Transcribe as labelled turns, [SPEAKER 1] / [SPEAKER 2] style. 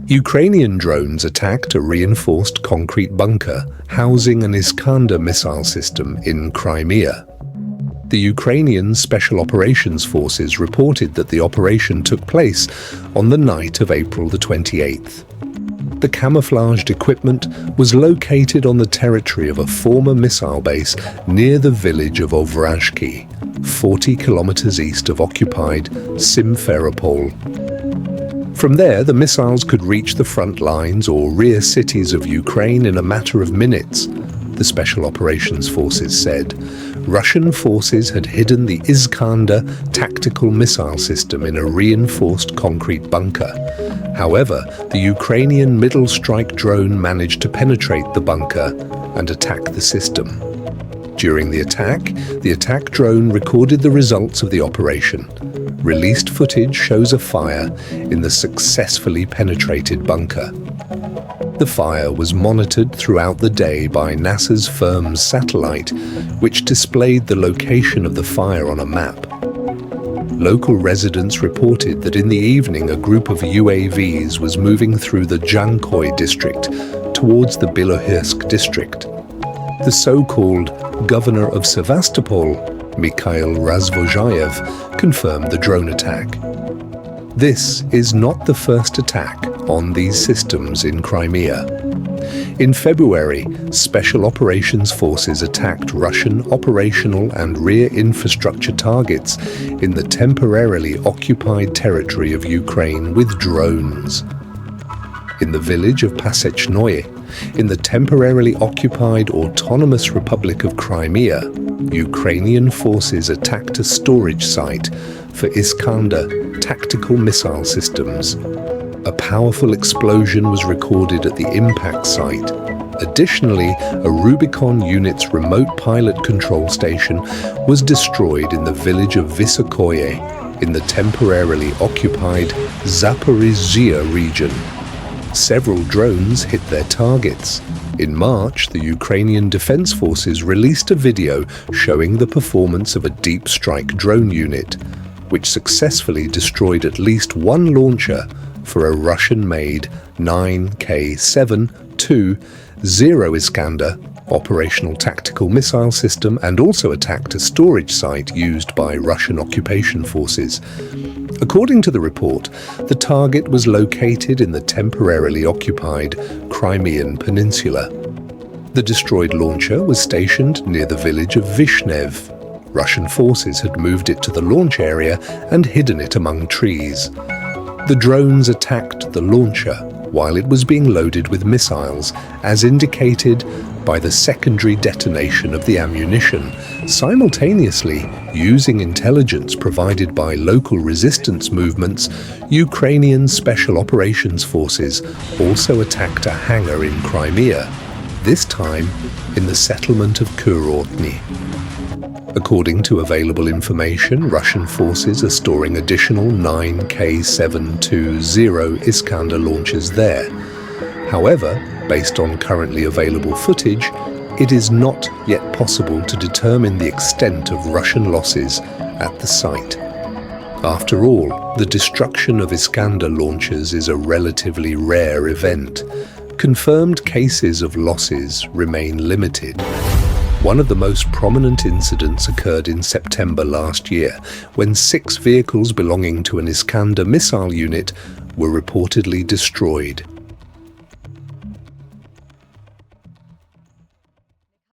[SPEAKER 1] Ukrainian drones attacked a reinforced concrete bunker housing an Iskander missile system in Crimea. The Ukrainian Special Operations Forces reported that the operation took place on the night of April the 28th. The camouflaged equipment was located on the territory of a former missile base near the village of Ovrazhki, 40 kilometers east of occupied Simferopol. From there, the missiles could reach the front lines or rear cities of Ukraine in a matter of minutes, the Special Operations Forces said. Russian forces had hidden the Iskander tactical missile system in a reinforced concrete bunker. However, the Ukrainian middle strike drone managed to penetrate the bunker and attack the system. During the attack drone recorded the results of the operation. Released footage shows a fire in the successfully penetrated bunker. The fire was monitored throughout the day by NASA's FIRMS satellite, which displayed the location of the fire on a map. Local residents reported that in the evening a group of UAVs was moving through the Jankoy district towards the Bilohirsk district. The so-called governor of Sevastopol, Mikhail Razvozhayev, confirmed the drone attack. This is not the first attack on these systems in Crimea. In February, Special Operations Forces attacked Russian operational and rear infrastructure targets in the temporarily occupied territory of Ukraine with drones. In the village of Pasechnoye, in the temporarily occupied Autonomous Republic of Crimea, Ukrainian forces attacked a storage site for Iskander tactical missile systems. A powerful explosion was recorded at the impact site. Additionally, a Rubicon unit's remote pilot control station was destroyed in the village of Vysokoye in the temporarily occupied Zaporizhzhia region. Several drones hit their targets. In March, the Ukrainian Defense Forces released a video showing the performance of a deep strike drone unit, which successfully destroyed at least one launcher for a Russian-made 9K-7-2 Zero Iskander operational tactical missile system and also attacked a storage site used by Russian occupation forces. According to the report, the target was located in the temporarily occupied Crimean Peninsula. The destroyed launcher was stationed near the village of Vishnev. Russian forces had moved it to the launch area and hidden it among trees. The drones attacked the launcher while it was being loaded with missiles, as indicated by the secondary detonation of the ammunition. Simultaneously, using intelligence provided by local resistance movements, Ukrainian Special Operations Forces also attacked a hangar in Crimea, this time in the settlement of Kurortny. According to available information, Russian forces are storing additional 9K-720 Iskander launchers there. However, based on currently available footage, it is not yet possible to determine the extent of Russian losses at the site. After all, the destruction of Iskander launchers is a relatively rare event. Confirmed cases of losses remain limited. One of the most prominent incidents occurred in September last year, when 6 vehicles belonging to an Iskander missile unit were reportedly destroyed.